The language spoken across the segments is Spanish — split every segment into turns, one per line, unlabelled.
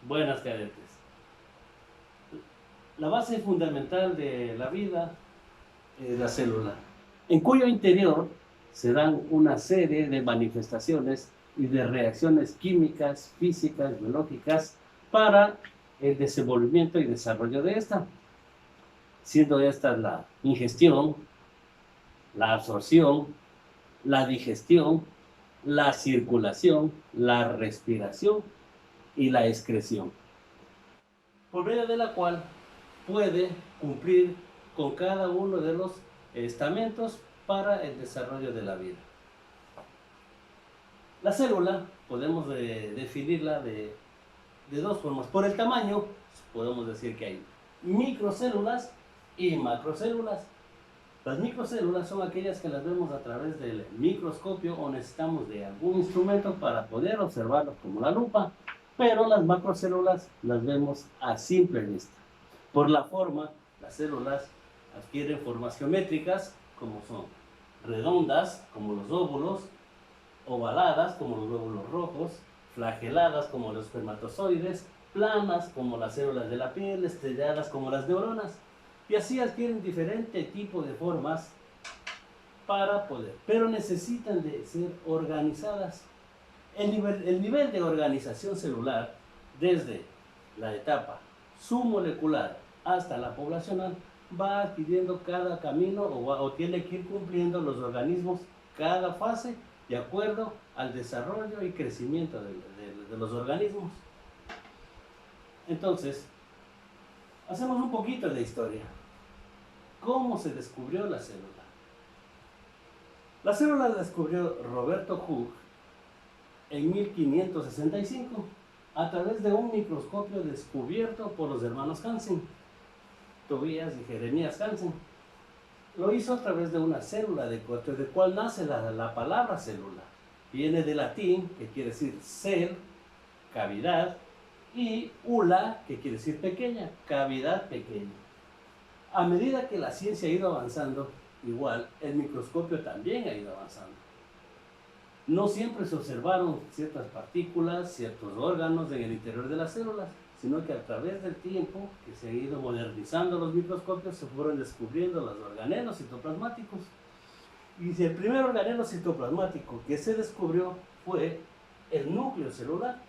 Buenas cadetes. La base fundamental de la vida es la célula, en cuyo interior se dan una serie de manifestaciones y de reacciones químicas, físicas, biológicas para el desenvolvimiento y desarrollo de esta, siendo estas la ingestión, la absorción, la digestión, la circulación, la respiración y la excreción, por medio de la cual puede cumplir con cada uno de los estamentos para el desarrollo de la vida. La célula podemos definirla de dos formas. Por el tamaño, podemos decir que hay microcélulas y macrocélulas. Las microcélulas son aquellas que las vemos a través del microscopio o necesitamos de algún instrumento para poder observarlas como la lupa, pero las macrocélulas las vemos a simple vista. Por la forma, las células adquieren formas geométricas como son redondas como los óvulos, ovaladas como los glóbulos rojos, flageladas como los espermatozoides, planas como las células de la piel, estrelladas como las neuronas. Y así adquieren diferente tipo de formas para poder, pero necesitan de ser organizadas. El nivel de organización celular, desde la etapa submolecular hasta la poblacional, va adquiriendo cada camino o tiene que ir cumpliendo los organismos cada fase de acuerdo al desarrollo y crecimiento de los organismos. Entonces, hacemos un poquito de historia. ¿Cómo se descubrió la célula? La célula la descubrió Roberto Hooke en 1565 a través de un microscopio descubierto por los hermanos Hansen, Tobias y Jeremías Hansen. Lo hizo a través de una célula de cual nace la palabra célula. Viene del latín, que quiere decir cel, cavidad, y ula, que quiere decir pequeña, cavidad pequeña. A medida que la ciencia ha ido avanzando, igual el microscopio también ha ido avanzando. No siempre se observaron ciertas partículas, ciertos órganos en el interior de las células, sino que a través del tiempo que se han ido modernizando los microscopios, se fueron descubriendo los organelos citoplasmáticos. Y el primer organelo citoplasmático que se descubrió fue el núcleo celular.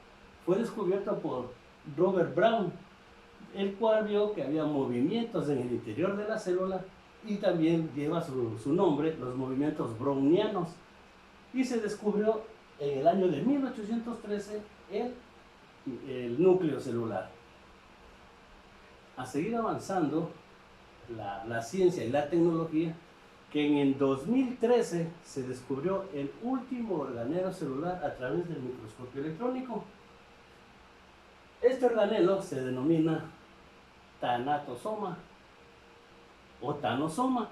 Fue descubierto por Robert Brown, el cual vio que había movimientos en el interior de la célula y también lleva su nombre, los movimientos brownianos. Y se descubrió en el año de 1813 el núcleo celular. Ha seguido avanzando la ciencia y la tecnología, que en el 2013 se descubrió el último organelo celular a través del microscopio electrónico. Este organelo se denomina tanatosoma o tanosoma.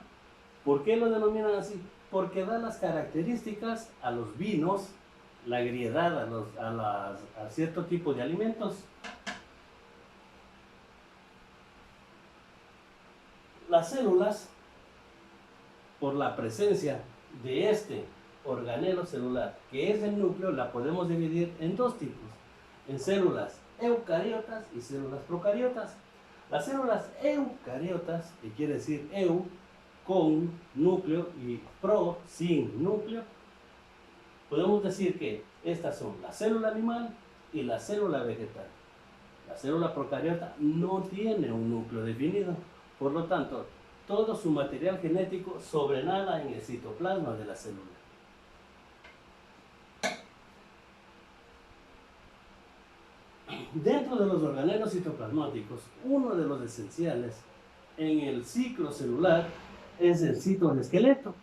¿Por qué lo denominan así? Porque da las características a los vinos, la agriedad a cierto tipo de alimentos. Las células, por la presencia de este organelo celular, que es el núcleo, la podemos dividir en dos tipos, en células eucariotas y células procariotas. Las células eucariotas, que quiere decir eu, con núcleo, y pro, sin núcleo, podemos decir que estas son la célula animal y la célula vegetal. La célula procariota no tiene un núcleo definido, por lo tanto, todo su material genético sobrenada en el citoplasma de la célula. Dentro de los organelos citoplasmáticos, uno de los esenciales en el ciclo celular es el citoesqueleto.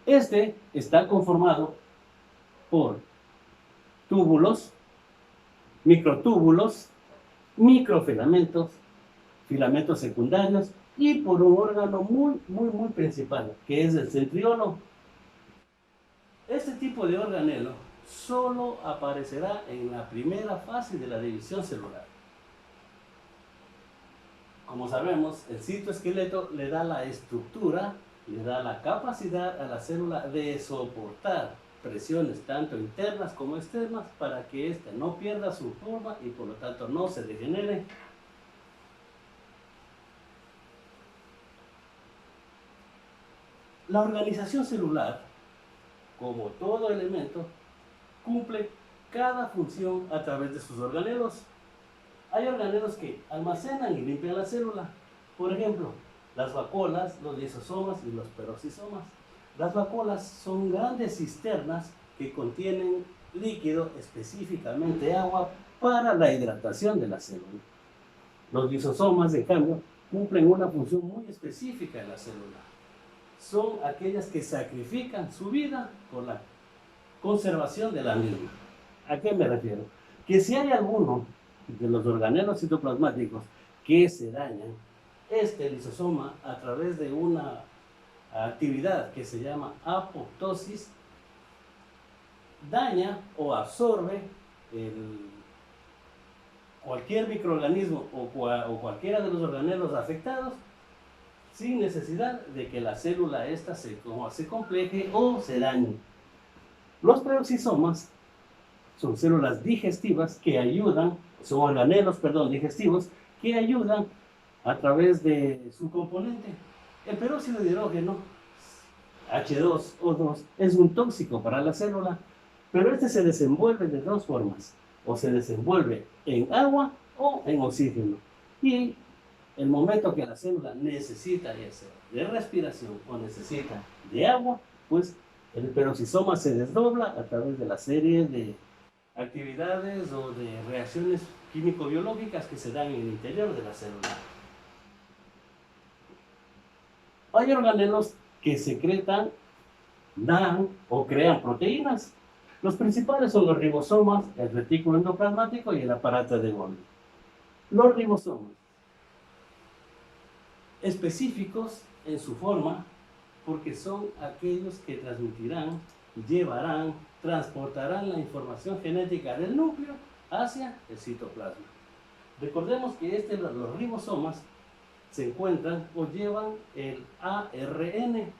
Este está conformado por túbulos, microtúbulos, microfilamentos, filamentos secundarios y por un órgano muy principal, que es el centriolo. Este tipo de organelo solo aparecerá en la primera fase de la división celular. Como sabemos, el citoesqueleto le da la estructura, le da la capacidad a la célula de soportar presiones tanto internas como externas para que ésta no pierda su forma y por lo tanto no se degenere. La organización celular, como todo elemento, cumple cada función a través de sus organelos. Hay organelos que almacenan y limpian la célula. Por ejemplo, las vacuolas, los lisosomas y los peroxisomas. Las vacuolas son grandes cisternas que contienen líquido, específicamente agua, para la hidratación de la célula. Los lisosomas, en cambio, cumplen una función muy específica en la célula. Son aquellas que sacrifican su vida por la conservación de la misma. ¿A qué me refiero? Que si hay alguno de los organelos citoplasmáticos que se dañan, este lisosoma, a través de una actividad que se llama apoptosis, daña o absorbe cualquier microorganismo o cualquiera de los organelos afectados sin necesidad de que la célula esta se compleje o se dañe. Los peroxisomas son células digestivas que ayudan, son organelos, digestivos, que ayudan a través de su componente. El peróxido de hidrógeno, H2O2, es un tóxico para la célula, pero este se desenvuelve de dos formas, o se desenvuelve en agua o en oxígeno. Y el momento que la célula necesita ya sea de respiración o necesita de agua, pues el peroxisoma se desdobla a través de la serie de actividades o de reacciones químico-biológicas que se dan en el interior de la célula. Hay organelos que secretan, dan o crean proteínas. Los principales son los ribosomas, el retículo endoplasmático y el aparato de Golgi. Los ribosomas, específicos en su forma, porque son aquellos que transmitirán, llevarán, transportarán la información genética del núcleo hacia el citoplasma. Recordemos que los ribosomas se encuentran o llevan el ARN.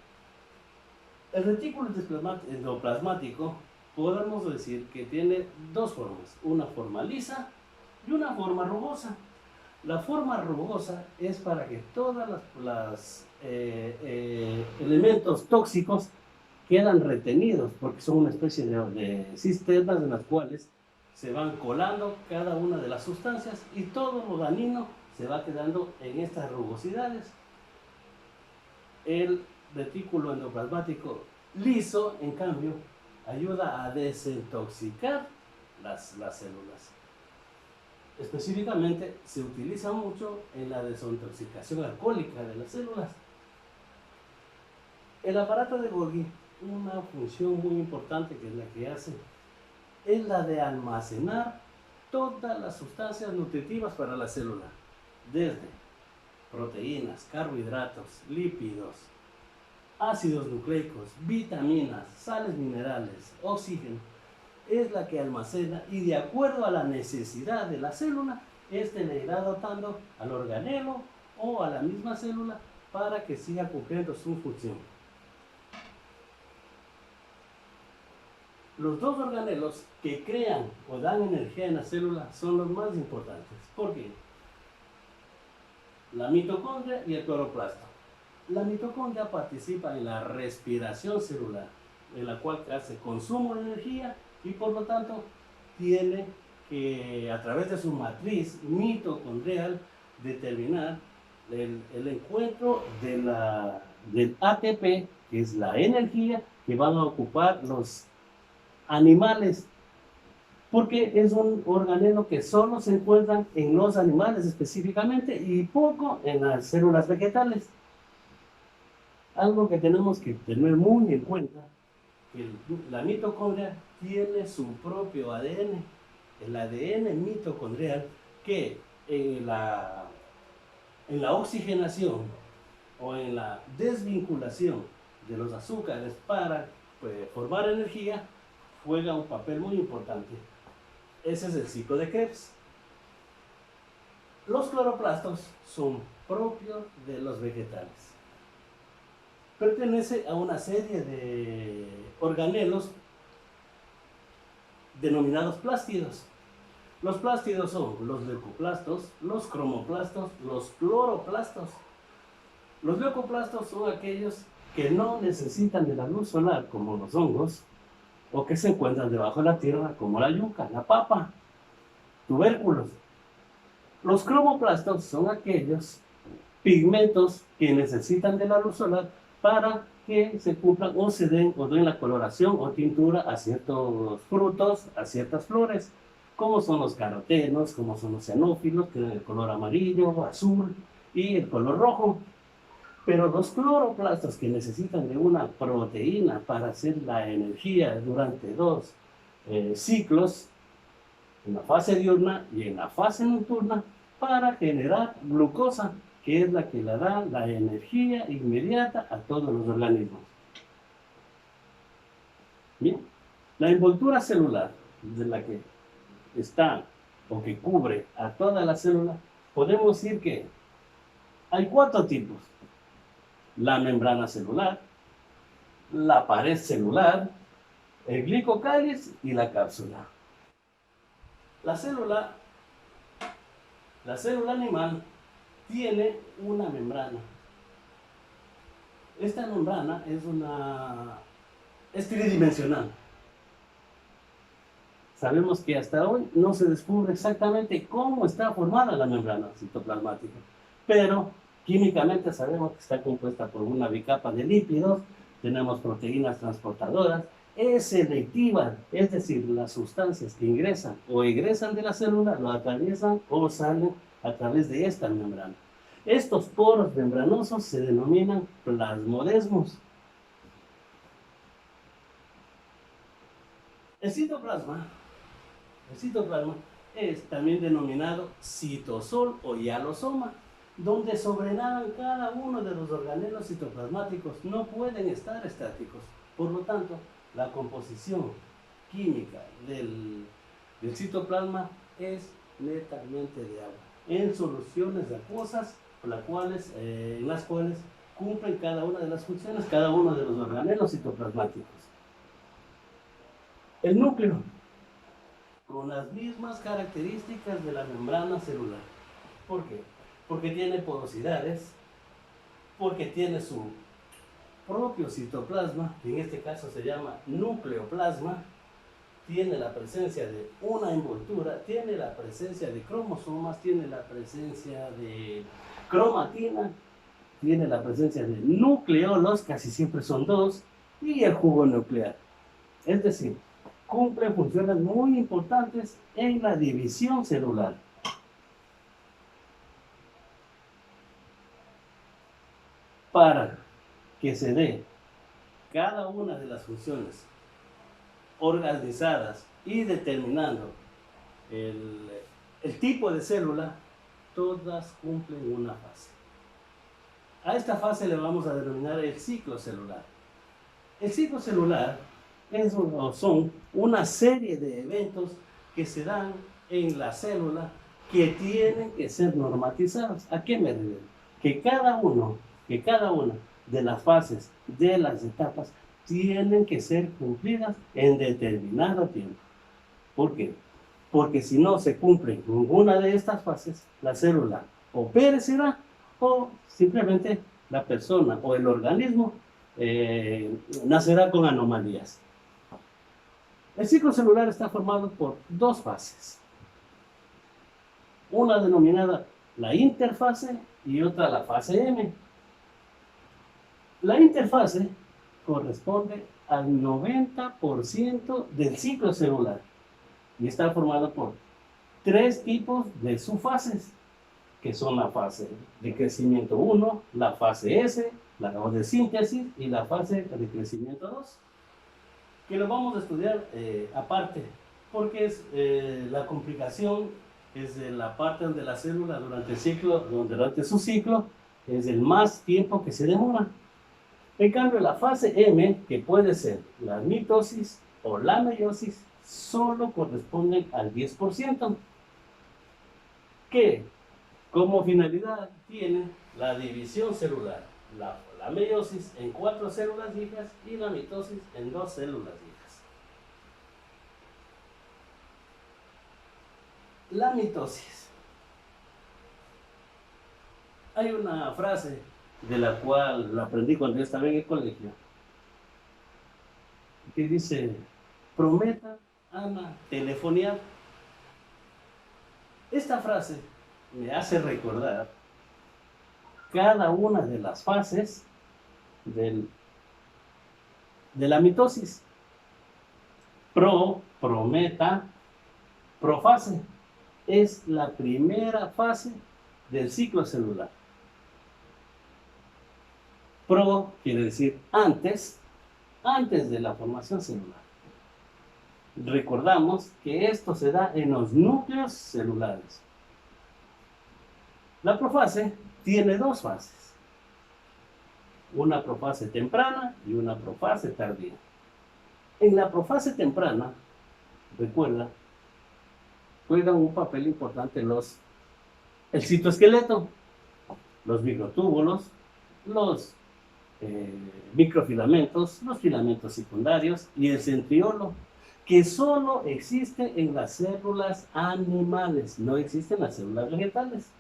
El retículo endoplasmático podemos decir que tiene dos formas, una forma lisa y una forma rugosa. La forma rugosa es para que todos los elementos tóxicos quedan retenidos, porque son una especie de cisternas en las cuales se van colando cada una de las sustancias y todo lo dañino se va quedando en estas rugosidades. El retículo endoplasmático liso, en cambio, ayuda a desintoxicar las células. Específicamente se utiliza mucho en la desintoxicación alcohólica de las células. El aparato de Golgi, una función muy importante que es la que hace, es la de almacenar todas las sustancias nutritivas para la célula, desde proteínas, carbohidratos, lípidos, ácidos nucleicos, vitaminas, sales minerales, oxígeno. Es la que almacena y de acuerdo a la necesidad de la célula, este le irá dotando al organelo o a la misma célula para que siga cumpliendo su función. Los dos organelos que crean o dan energía en la célula son los más importantes. ¿Por qué? La mitocondria y el cloroplasto. La mitocondria participa en la respiración celular, en la cual hace consumo de energía y por lo tanto tiene que, a través de su matriz mitocondrial, determinar el encuentro del ATP, que es la energía que van a ocupar los animales, porque es un organelo que solo se encuentra en los animales específicamente y poco en las células vegetales. Algo que tenemos que tener muy en cuenta, que la mitocondria tiene su propio ADN, el ADN mitocondrial, que en la oxigenación o en la desvinculación de los azúcares para formar energía, juega un papel muy importante. Ese es el ciclo de Krebs. Los cloroplastos son propios de los vegetales. Pertenece a una serie de organelos denominados plástidos. Los plástidos son los leucoplastos, los cromoplastos, los cloroplastos. Los leucoplastos son aquellos que no necesitan de la luz solar, como los hongos, o que se encuentran debajo de la tierra, como la yuca, la papa, tubérculos. Los cromoplastos son aquellos pigmentos que necesitan de la luz solar para que se cumplan o se den o den la coloración o tintura a ciertos frutos, a ciertas flores, como son los carotenos, como son los xenófilos, que tienen el color amarillo, azul y el color rojo. Pero los cloroplastos, que necesitan de una proteína para hacer la energía durante dos ciclos, en la fase diurna y en la fase nocturna, para generar glucosa, que es la que le da la energía inmediata a todos los organismos. Bien, la envoltura celular de la que está o que cubre a toda la célula, podemos decir que hay 4 tipos: la membrana celular, la pared celular, el glicocáliz y la cápsula. La célula animal tiene una membrana. Esta membrana es tridimensional. Sabemos que hasta hoy no se descubre exactamente cómo está formada la membrana citoplasmática, pero químicamente sabemos que está compuesta por una bicapa de lípidos, tenemos proteínas transportadoras, es selectiva, es decir, las sustancias que ingresan o egresan de la célula lo atraviesan o salen a través de esta membrana. Estos poros membranosos se denominan plasmodesmos. El citoplasma es también denominado citosol o hialosoma, donde sobrenadan cada uno de los organelos citoplasmáticos, no pueden estar estáticos. Por lo tanto, la composición química del citoplasma es netamente de agua, en soluciones acuosas, en las cuales cumplen cada una de las funciones, cada uno de los organelos citoplasmáticos. El núcleo, con las mismas características de la membrana celular. ¿Por qué? Porque tiene porosidades, porque tiene su propio citoplasma, que en este caso se llama nucleoplasma, tiene la presencia de una envoltura, tiene la presencia de cromosomas, tiene la presencia de cromatina, tiene la presencia de nucleolos, casi siempre son 2, y el jugo nuclear. Es decir, cumple funciones muy importantes en la división celular. Para que se dé cada una de las funciones organizadas y determinando el tipo de célula, todas cumplen una fase. A esta fase le vamos a denominar el ciclo celular. El ciclo celular son una serie de eventos que se dan en la célula que tienen que ser normatizados. ¿A qué me refiero? Que cada una de las fases, de las etapas, tienen que ser cumplidas en determinado tiempo. ¿Por qué? Porque si no se cumple ninguna de estas fases, la célula o perecerá o simplemente la persona o el organismo nacerá con anomalías. El ciclo celular está formado por 2 fases. Una denominada la interfase y otra la fase M. La interfase corresponde al 90% del ciclo celular y está formado por 3 tipos de subfases, que son la fase de crecimiento 1, la fase S, la de síntesis y la fase de crecimiento 2, que lo vamos a estudiar aparte, porque es la complicación es de la parte donde la célula durante su ciclo es el más tiempo que se demora. En cambio, la fase M, que puede ser la mitosis o la meiosis, solo corresponden al 10%, que como finalidad tiene la división celular, la meiosis en 4 células hijas y la mitosis en 2 células hijas. La mitosis. Hay una frase de la cual la aprendí cuando yo estaba en el colegio, que dice: prometa, ama, telefoniar. Esta frase me hace recordar cada una de las fases de la mitosis. Prometa, profase. Es la primera fase del ciclo celular. Pro quiere decir antes de la formación celular. Recordamos que esto se da en los núcleos celulares. La profase tiene dos fases: una profase temprana y una profase tardía. En la profase temprana, recuerda, juegan un papel importante el citoesqueleto, los microtúbulos, los microfilamentos, los filamentos secundarios y el centriolo, que solo existe en las células animales, no existe en las células vegetales.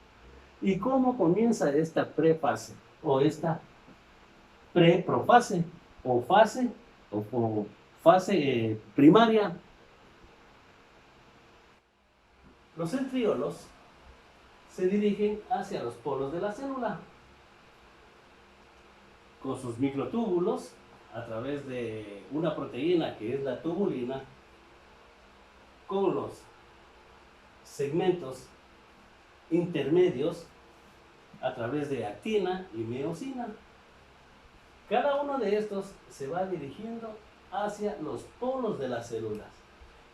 ¿Y cómo comienza esta prefase o esta preprofase o fase primaria? Los centriolos se dirigen hacia los polos de la célula con sus microtúbulos a través de una proteína que es la tubulina, con los segmentos intermedios a través de actina y miosina. Cada uno de estos se va dirigiendo hacia los polos de las células.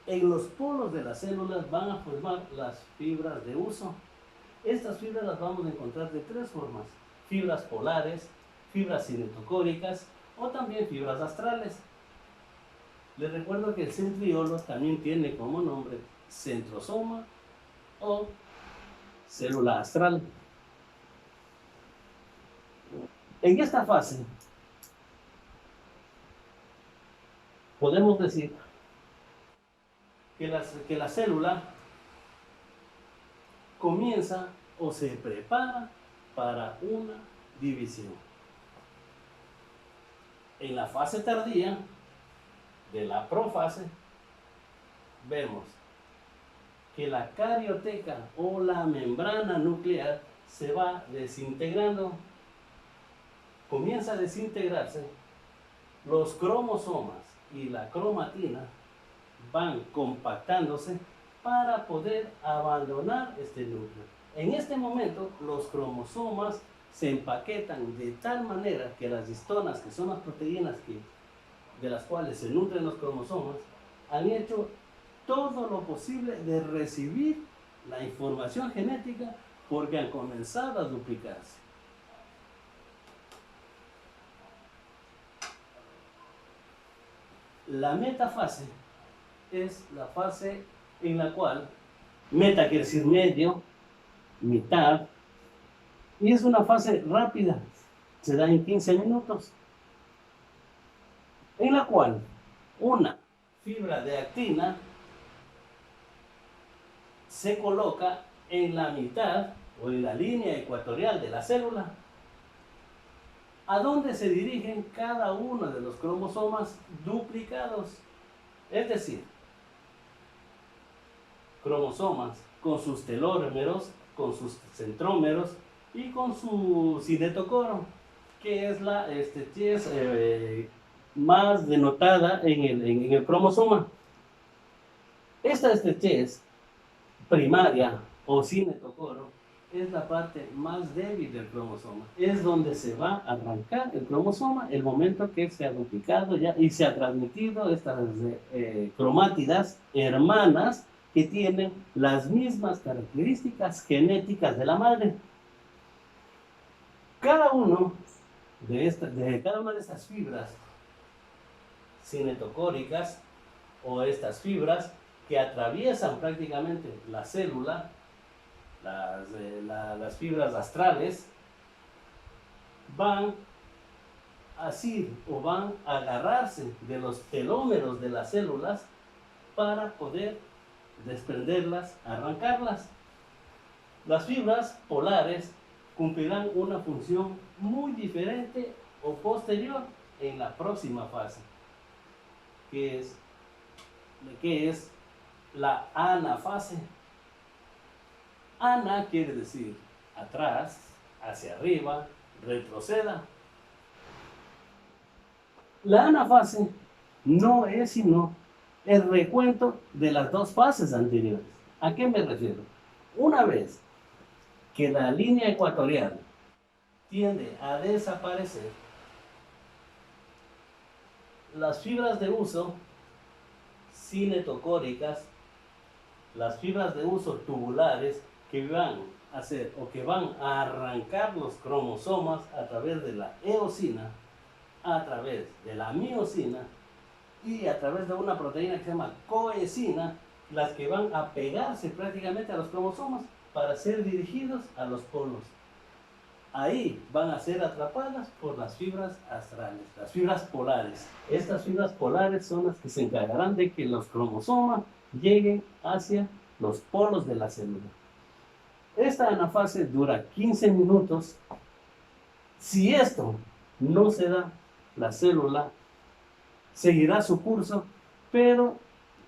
En los polos de las células van a formar las fibras de uso. Estas fibras las vamos a encontrar de tres formas: fibras polares, fibras cinetocóricas o también fibras astrales. Les recuerdo que el centriolo también tiene como nombre centrosoma o célula astral. En esta fase podemos decir que la célula comienza o se prepara para una división. En la fase tardía de la profase, vemos que la carioteca o la membrana nuclear se va desintegrando. Comienza a desintegrarse, los cromosomas y la cromatina van compactándose para poder abandonar este núcleo. En este momento, los cromosomas se empaquetan de tal manera que las histonas, que son las proteínas de las cuales se nutren los cromosomas, han hecho todo lo posible de recibir la información genética porque han comenzado a duplicarse. La metafase es la fase en la cual meta quiere decir medio, mitad, y es una fase rápida, se da en 15 minutos, en la cual una fibra de actina se coloca en la mitad o en la línea ecuatorial de la célula, a donde se dirigen cada uno de los cromosomas duplicados, es decir, cromosomas con sus telómeros, con sus centrómeros y con su cinetocoro, que es la estrechez más denotada en el cromosoma. Esta estrechez primaria o cinetocoro es la parte más débil del cromosoma. Es donde se va a arrancar el cromosoma el momento que se ha duplicado ya y se ha transmitido estas cromátidas hermanas que tienen las mismas características genéticas de la madre. Cada una de estas fibras cinetocóricas o estas fibras que atraviesan prácticamente la célula, las fibras astrales, van a asir o van a agarrarse de los telómeros de las células para poder desprenderlas, arrancarlas. Las fibras polares cumplirán una función muy diferente o posterior en la próxima fase, que es la anafase. Ana quiere decir atrás, hacia arriba, retroceda. La anafase no es sino el recuento de las dos fases anteriores. ¿A qué me refiero? Una vez que la línea ecuatorial tiende a desaparecer, las fibras de uso cinetocóricas, las fibras de uso tubulares que van a hacer o que van a arrancar los cromosomas a través de la eosina, a través de la miosina y a través de una proteína que se llama coesina, las que van a pegarse prácticamente a los cromosomas para ser dirigidos a los polos. Ahí van a ser atrapadas por las fibras astrales, las fibras polares. Estas fibras polares son las que se encargarán de que los cromosomas lleguen hacia los polos de la célula. Esta anafase dura 15 minutos. Si esto no se da, la célula seguirá su curso, pero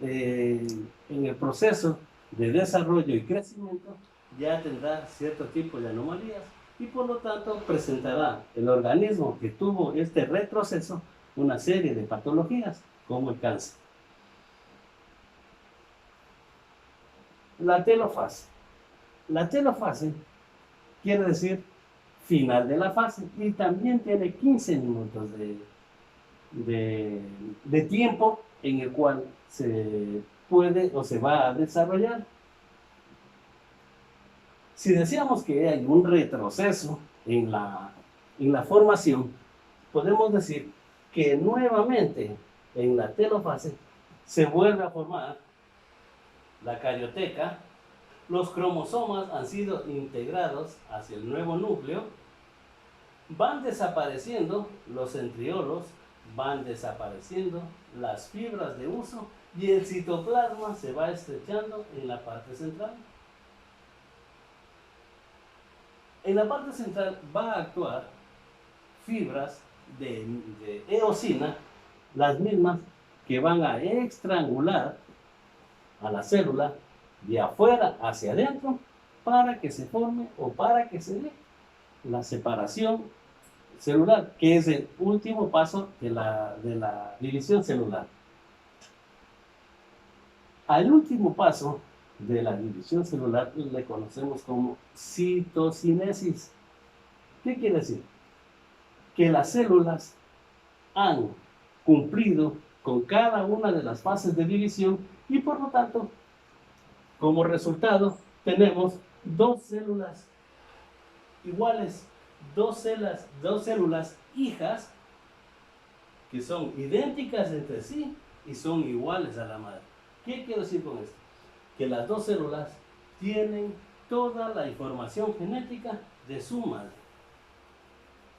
en el proceso de desarrollo y crecimiento ya tendrá cierto tipo de anomalías y por lo tanto presentará el organismo que tuvo este retroceso una serie de patologías como el cáncer. La telofase. La telofase quiere decir final de la fase y también tiene 15 minutos de tiempo en el cual se puede o se va a desarrollar. Si decíamos que hay un retroceso en la formación, podemos decir que nuevamente en la telofase se vuelve a formar la carioteca, los cromosomas han sido integrados hacia el nuevo núcleo, van desapareciendo los centriolos, van desapareciendo las fibras de uso y el citoplasma se va estrechando en la parte central. En la parte central va a actuar fibras de eosina, las mismas que van a estrangular a la célula de afuera hacia adentro para que se forme o para que se dé la separación celular, que es el último paso de la división celular. Al último paso de la división celular le conocemos como citocinesis. ¿Qué quiere decir? Que las células han cumplido con cada una de las fases de división y por lo tanto, como resultado, tenemos dos células iguales, dos células hijas que son idénticas entre sí y son iguales a la madre. ¿Qué quiero decir con esto? Que las dos células tienen toda la información genética de su madre.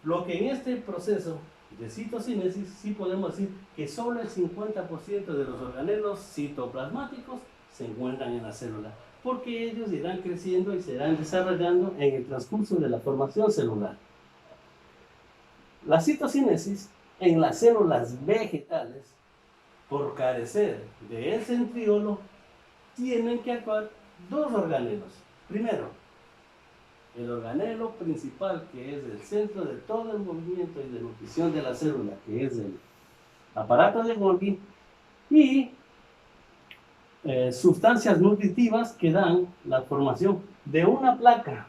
Lo que en este proceso de citocinesis sí podemos decir que solo el 50% de los organelos citoplasmáticos se encuentran en la célula, porque ellos irán creciendo y se irán desarrollando en el transcurso de la formación celular. La citocinesis en las células vegetales, por carecer del centriolo, tienen que actuar dos organelos. Primero, el organelo principal, que es el centro de todo el movimiento y de nutrición de la célula, que es el aparato de Golgi, y sustancias nutritivas que dan la formación de una placa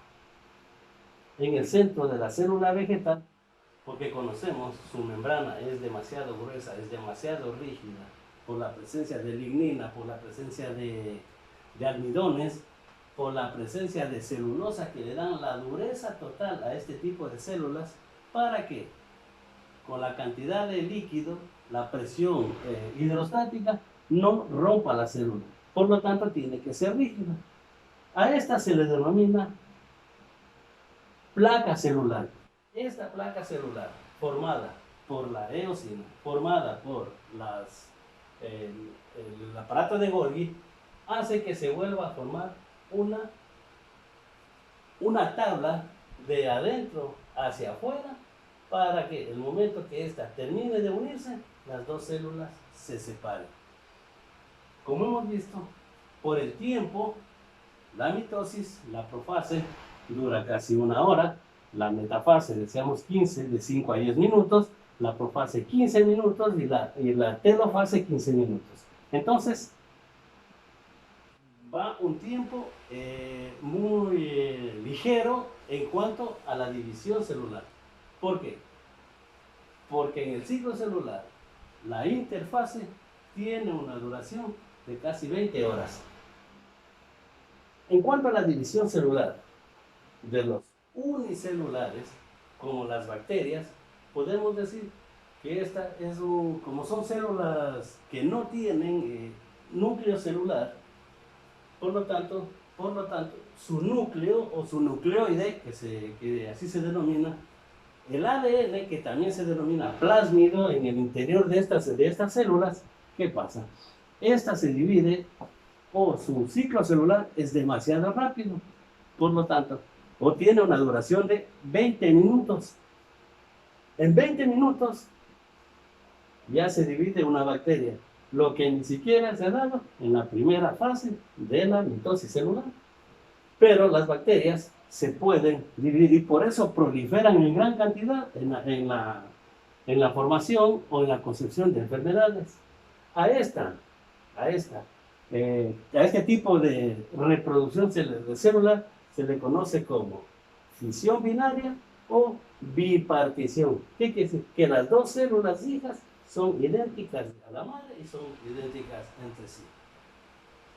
en el centro de la célula vegetal, porque conocemos su membrana es demasiado gruesa, es demasiado rígida, por la presencia de lignina, por la presencia de almidones, por la presencia de celulosa que le dan la dureza total a este tipo de células, para que con la cantidad de líquido, la presión hidrostática no rompa la célula. Por lo tanto, tiene que ser rígida. A esta se le denomina placa celular. Esta placa celular, formada por la eosina, formada por el aparato de Golgi, hace que se vuelva a formar una tabla de adentro hacia afuera para que el momento que ésta termine de unirse, las dos células se separen. Como hemos visto, por el tiempo, la mitosis, la profase, dura casi 1 hora, la metafase, decíamos 15, de 5 a 10 minutos, la profase 15 minutos y la telofase 15 minutos. Entonces, va un tiempo muy ligero en cuanto a la división celular. ¿Por qué? Porque en el ciclo celular, la interfase tiene una duración de casi 20 horas. En cuanto a la división celular de los unicelulares, como las bacterias, podemos decir que esta es como son células que no tienen núcleo celular, por lo tanto, su núcleo o su nucleoide, que así se denomina, el ADN, que también se denomina plásmido en el interior de estas células, ¿qué pasa? Esta se divide o su ciclo celular es demasiado rápido, por lo tanto, o tiene una duración de 20 minutos. En 20 minutos ya se divide una bacteria, lo que ni siquiera se ha dado en la primera fase de la mitosis celular. Pero las bacterias se pueden dividir y por eso proliferan en gran cantidad en la formación o en la concepción de enfermedades. A este tipo de reproducción celular se le conoce como fisión binaria o bipartición. ¿Qué quiere decir? Que las dos células hijas son idénticas a la madre y son idénticas entre sí.